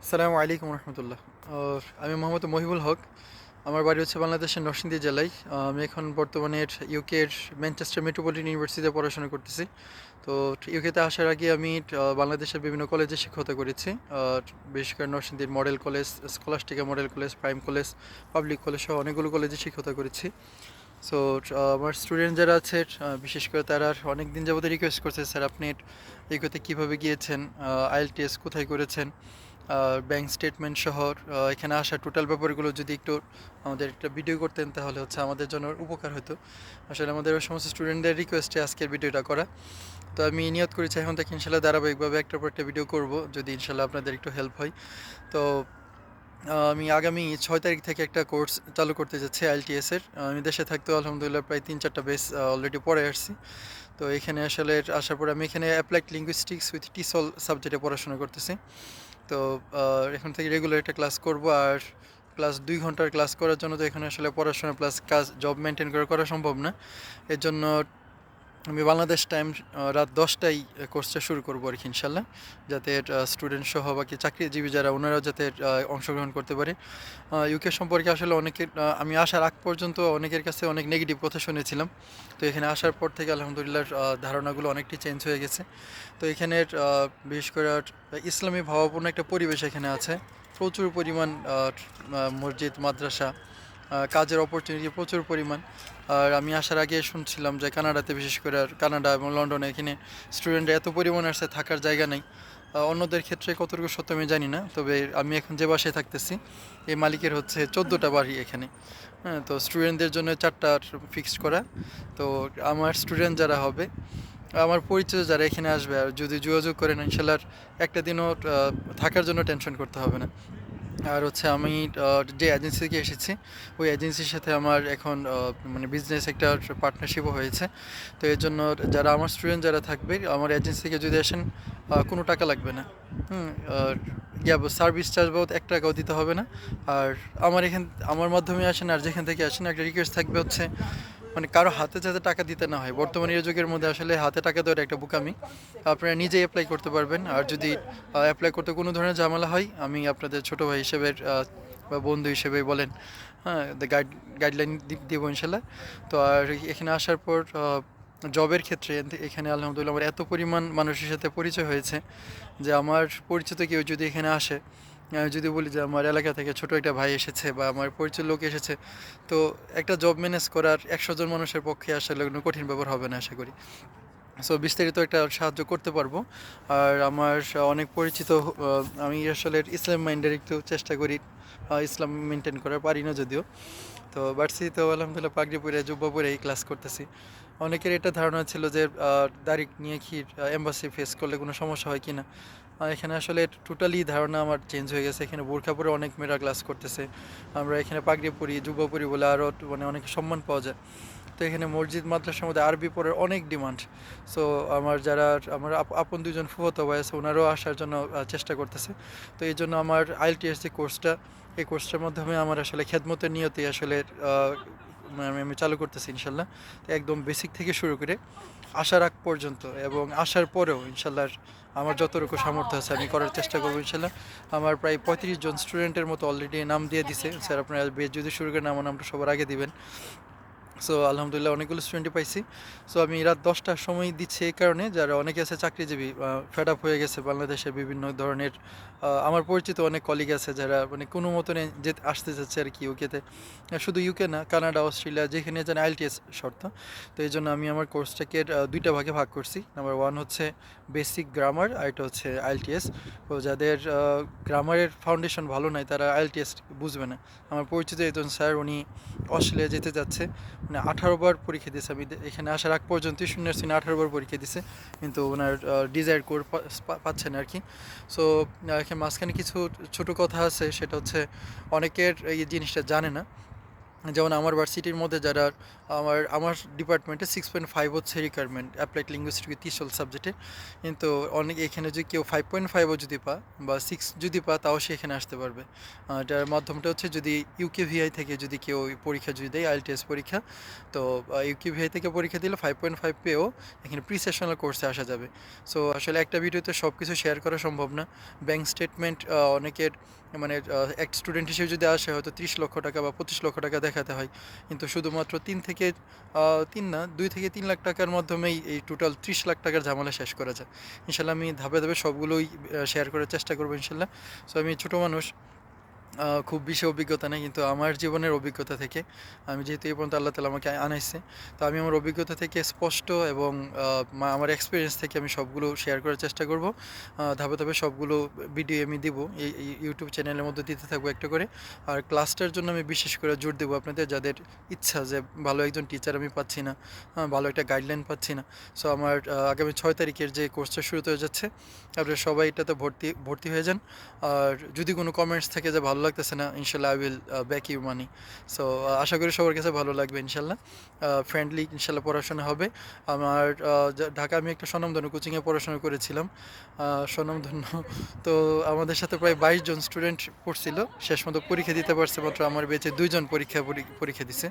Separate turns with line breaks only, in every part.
আসসালামু আলাইকুম রহমতুল্লাহ। আমি মোহাম্মদ মহিবুল হক। আমার বাড়ি হচ্ছে বাংলাদেশের নরসিংদী জেলায়। আমি এখন বর্তমানে ইউকের ম্যানচেস্টার মেট্রোপলিটন ইউনিভার্সিটিতে পড়াশোনা করতেছি। তো ইউকেতে আসার আগে আমি বাংলাদেশের বিভিন্ন কলেজে শিক্ষকতা করেছি। বিশেষ করে নরসিংদীর model college, Scholastica model college, prime college, public college সহ অনেকগুলো কলেজে শিক্ষকতা করেছি। সো আমার স্টুডেন্ট যারা আছে, বিশেষ করে তারা অনেক দিন যাবত রিকোয়েস্ট করছে, স্যার আপনি ইউকেতে কীভাবে গিয়েছেন, আইএলটিএস কোথায় করেছেন, ব্যাংক স্টেটমেন্ট সহ এখানে আসা টোটাল ব্যাপারগুলো যদি একটু আমাদের একটা ভিডিও করতেন তাহলে হচ্ছে আমাদের জন্য উপকার হতো। আসলে আমাদের ওই সমস্ত স্টুডেন্টদের রিকোয়েস্টে আজকের ভিডিওটা করা। তো আমি নিয়ত করেছি এখন থেকে ইনশাল্লাহ ধারাবাহিকভাবে একটার পর একটা ভিডিও করব, যদি ইনশাল্লাহ আপনাদের একটু হেল্প হয়। তো আমি আগামী 6 তারিখ থেকে একটা কোর্স চালু করতে যাচ্ছি আইএলটিএসের। আমি দেশে থাকতেও আলহামদুলিল্লাহ প্রায় 3-4টা বেস অলরেডি পড়ে আসছি। তো এখানে আসলে আসার পরে আমি এখানে অ্যাপ্লাইড লিঙ্গুইস্টিক্স উইথ টিসল সাবজেক্টে পড়াশোনা করতেছি। তো এখন থেকে রেগুলার একটা ক্লাস করব। আর ক্লাস 2 ঘন্টার ক্লাস করার জন্য তো এখানে আসলে পড়াশোনা প্লাস কাজ জব মেনটেন করে করা সম্ভব না। এর জন্য আমি বাংলাদেশ টাইম রাত 10টায় কোর্সটা শুরু করবো আর কি ইনশাল্লাহ, যাতে স্টুডেন্ট সহ বাকি চাকরিজীবী যারা ওনারাও যাতে অংশগ্রহণ করতে পারে। ইউকে সম্পর্কে আসলে অনেকের আমি আসার আগ পর্যন্ত অনেকের কাছে অনেক নেগেটিভ কথা শুনেছিলাম। তো এখানে আসার পর থেকে আলহামদুলিল্লাহ ধারণাগুলো অনেকটাই চেঞ্জ হয়ে গেছে। তো এখানের বিশেষ করে ইসলামী ভাবাপন্ন একটা পরিবেশ এখানে আছে। প্রচুর পরিমাণ মসজিদ, মাদ্রাসা, কাজের অপরচুনিটি প্রচুর পরিমাণ। আর আমি আসার আগে শুনছিলাম যে কানাডাতে, বিশেষ করে আর কানাডা এবং লন্ডনে এখানে স্টুডেন্টরা এত পরিমাণে আসছে, থাকার জায়গা নেই। অন্যদের ক্ষেত্রে কতটুকু সত্য আমি জানি না, তবে আমি এখন যে বাসায় থাকতেছি এই মালিকের হচ্ছে 14টা বাড়ি এখানে। হ্যাঁ, তো স্টুডেন্টদের জন্য 4টা ফিক্সড করা। তো আমার স্টুডেন্ট যারা হবে, আমার পরিচিত যারা এখানে আসবে, আর যদি যোগাযোগ করেন ইনশাল্লাহ একটা দিনও থাকার জন্য টেনশন করতে হবে না। আর হচ্ছে আমি যে এজেন্সি থেকে এসেছি ওই এজেন্সির সাথে আমার এখন মানে বিজনেস একটা পার্টনারশিপও হয়েছে। তো এর জন্য যারা আমার স্টুডেন্ট যারা থাকবে আমার এজেন্সি থেকে যদি আসেন, কোনো টাকা লাগবে না। আর সার্ভিস চার্জ বাবদ 1 টাকাও দিতে হবে না। আর আমার মাধ্যমে আসেন আর যেখান থেকে আসেন, একটা রিকোয়েস্ট থাকবে হচ্ছে মানে কারো হাতে যাতে টাকা দিতে না হয়। বর্তমানে এই যুগের মধ্যে আসলে হাতে টাকা দেওয়ার একটা বোকামি। আপনারা নিজেই অ্যাপ্লাই করতে পারবেন। আর যদি অ্যাপ্লাই করতে কোনো ধরনের ঝামেলা হয়, আমি আপনাদের ছোটো ভাই হিসেবে বা বন্ধু হিসেবে বলেন, হ্যাঁ, গাইডলাইন দিব ইনশাল্লাহ। তো আর এখানে আসার পর জবের ক্ষেত্রে এখানে আলহামদুলিল্লাহ আমার এত পরিমাণ মানুষের সাথে পরিচয় হয়েছে যে আমার পরিচিত কেউ যদি এখানে আসে, আমি যদি বলি যে আমার এলাকা থেকে ছোট একটা ভাই এসেছে বা আমার পরিচিত লোক এসেছে, তো একটা জব ম্যানেজ করার 100 জন মানুষের পক্ষে আসলে কোনো কঠিন ব্যাপার হবে না আশা করি। সো বিস্তারিত একটা সাহায্য করতে পারবো। আর আমার অনেক পরিচিত, আমি আসলে ইসলাম মাইন্ডের একটু চেষ্টা করি, ইসলাম মেনটেন করার পারি না যদিও। তো ভার্সিটিতেও আলহামদুলিল্লাহ পাগড়ি পরে জুব্বা পরে এই ক্লাস করতেছি। অনেকের এটা ধারণা ছিল যে দাড়ি নিয়ে কি এম্বাসি ফেস করলে কোনো সমস্যা হয় কি না। এখানে আসলে টোটালি ধারণা আমার চেঞ্জ হয়ে গেছে। এখানে বোরখা পরে অনেক মেয়েরা ক্লাস করতেছে। আমরা এখানে পাগড়ি পরি, জুব্বা পরি বলে আরও মানে অনেক সম্মান পাওয়া যায়। তো এখানে মসজিদ, মাদ্রাসার মধ্যে আরবি পড়ার অনেক ডিমান্ড। সো আমার আপন দুজন ফুফাতো ভাই আছে, ওনারাও আসার জন্য চেষ্টা করতেছে। তো এই জন্য আমার আইএলটিএস যে কোর্সটা, এই কোর্সটার মাধ্যমে আমার আসলে খেদমতের নিয়তেই আসলে আমি চালু করতেছি ইনশাল্লাহ। তো একদম বেসিক থেকে শুরু করে আসার আগ পর্যন্ত এবং আসার পরেও ইনশাল্লাহ আমার যতটুকু সামর্থ্য আছে আমি করার চেষ্টা করবো ইনশাল্লাহ। আমার প্রায় 35 জন স্টুডেন্টের মতো অলরেডি নাম দিয়ে দিছে। স্যার আপনারা বেশ যদি শুরু করেন আমার নামটা সবার আগে দিবেন। সো আলহামদুলিল্লাহ অনেকগুলো স্টুডেন্টই পাইছি। সো আমি রাত 10টার সময় দিচ্ছি এই কারণে, যারা অনেকে আছে চাকরিজীবী, ফেড আপ হয়ে গেছে বাংলাদেশের বিভিন্ন ধরনের। আমার পরিচিত অনেক কলিগ আছে যারা মানে কোনো মতনে আসতে যাচ্ছে আর কি ইউকেতে। শুধু ইউকে না, কানাডা, অস্ট্রেলিয়া, যেখানে যেন আইএলটিএস শর্ত। তো এই জন্য আমি আমার কোর্সটাকে 2টা ভাগে ভাগ করছি। নাম্বার 1 হচ্ছে বেসিক গ্রামার, আর এটা হচ্ছে আইএলটিএস। তো যাদের গ্রামারের ফাউন্ডেশন ভালো নাই তারা আইএলটিএস বুঝবে না। আমার পরিচিত একজন স্যার, উনি অস্ট্রেলিয়া যেতে যাচ্ছে, মানে 18 বার পরীক্ষা দিয়েছে। আমি এখানে আসার আগ পর্যন্তই শূন্য সিনে 18 বার পরীক্ষা দিছে, কিন্তু ওনার ডিজায়ার কোর পাচ্ছে না আর কি। সো এখানে মাঝখানে কিছু ছোটো কথা আছে, সেটা হচ্ছে অনেকের এই জিনিসটা জানে না যেমন আমার ভার্সিটির মধ্যে যারা আমার ডিপার্টমেন্টে 6.5 হচ্ছে রিকোয়ারমেন্ট অ্যাপ্লাইড লিঙ্গুইস্টিক 30 সাবজেক্টে, কিন্তু অনেক এখানে যদি কেউ 5.5ও যদি পা বা 6 যদি পা তাও সে এখানে আসতে পারবে। যার মাধ্যমটা হচ্ছে যদি ইউকেভিআই থেকে যদি কেউ পরীক্ষা যদি দেয় আইএলটিএস পরীক্ষা, তো ইউকেভিআই থেকে পরীক্ষা দিলে 5.5 পেয়েও এখানে প্রি সেশনাল কোর্সে আসা যাবে। সো আসলে একটা ভিডিওতে সব কিছু শেয়ার করা সম্ভব না। ব্যাংক স্টেটমেন্ট অনেকের মানে এক স্টুডেন্ট হিসেবে যদি আসে হয়তো 30 লক্ষ টাকা বা 25 লক্ষ টাকা দেখাতে হয়, কিন্তু শুধুমাত্র 3 না 2 থেকে 3 লাখ টাকার মাধ্যমেই এই টোটাল 30 লাখ টাকার ঝামেলা শেষ করা যায়। ইনশাল্লাহ আমি ধাপে ধাপে সবগুলোই শেয়ার করার চেষ্টা করবো ইনশাল্লাহ। সো আমি ছোটো মানুষ, খুব বেশি অভিজ্ঞতা নেই, কিন্তু আমার জীবনের অভিজ্ঞতা থেকে আমি যেহেতু এই পর্যন্ত আল্লাহ তালা আমাকে আনাইছে, তো আমি আমার অভিজ্ঞতা থেকে স্পষ্ট এবং আমার এক্সপিরিয়েন্স থেকে আমি সবগুলো শেয়ার করার চেষ্টা করব। ধাপে ধাপে সবগুলো ভিডিও আমি দিব এই ইউটিউব চ্যানেলের মধ্যে দিতে থাকবো একটা করে। আর ক্লাসটার জন্য আমি বিশেষ করে জোর দেবো আপনাদের যাদের ইচ্ছা যে ভালো একজন টিচার আমি পাচ্ছি না, ভালো একটা গাইডলাইন পাচ্ছি না। সো আমার আগামী 6 তারিখের যে কোর্সটা শুরু হয়ে যাচ্ছে, আপনারা সবাই এটাতে ভর্তি হয়ে যান। আর যদি কোনো কমেন্টস থাকে যে ভালো লাগতেছে না, ইনশাল্লাহ I will back you money. So আশা করি সবার কাছে ভালো লাগবে ইনশাল্লাহ। ফ্রেন্ডলি ইনশাল্লাহ পড়াশোনা হবে। আমার ঢাকা আমি একটা স্বনামধন্য কোচিংয়ে পড়াশোনা করেছিলাম, স্বনামধন্য। তো আমাদের সাথে প্রায় 22 জন স্টুডেন্ট পড়ছিল, শেষ মতো পরীক্ষা দিতে পারছে মাত্র আমার বেঁচে 2 জন পরীক্ষা দিছে।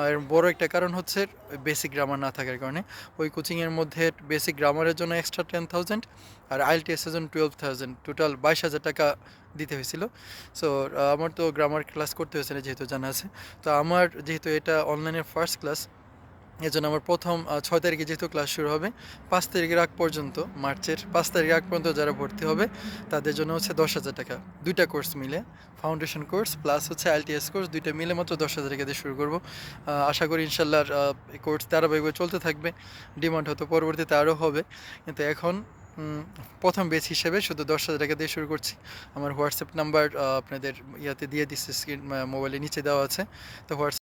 আর বড় একটা কারণ হচ্ছে বেসিক গ্রামার না থাকার কারণে। ওই কোচিংয়ের মধ্যে বেসিক গ্রামারের জন্য এক্সট্রা 10,000 আর আইএলটিএসের জন্য 12,000, টোটাল 22,000 টাকা দিতে হয়েছিল। সো আমার তো গ্রামার ক্লাস করতে হয়েছে না, যেহেতু জানা আছে। তো আমার যেহেতু এটা অনলাইনের ফার্স্ট ক্লাস, এজন্য আমার প্রথম 6 তারিখে যেহেতু ক্লাস শুরু হবে, 5 তারিখের আগ পর্যন্ত, মার্চের 5 তারিখের আগ পর্যন্ত যারা ভর্তি হবে তাদের জন্য হচ্ছে 10,000 টাকা। দুইটা কোর্স মিলে, ফাউন্ডেশন কোর্স প্লাস হচ্ছে আইএলটিএস কোর্স, দুইটা মিলে মাত্র 10,000 টাকা দিয়ে শুরু করবো। আশা করি ইনশাল্লাহ এই কোর্স ধারাবাহিকভাবে চলতে থাকবে। ডিমান্ড হয়তো পরবর্তীতে আরও হবে, কিন্তু এখন প্রথম বেচ হিসেবে শুধু 10,000 টাকা দিয়ে শুরু করছি। আমার হোয়াটসঅ্যাপ নাম্বার আপনাদের ইয়াতে দিয়ে দিচ্ছে, স্ক্রিন মোবাইলের নিচে দেওয়া আছে। তো হোয়াটসঅ্যাপ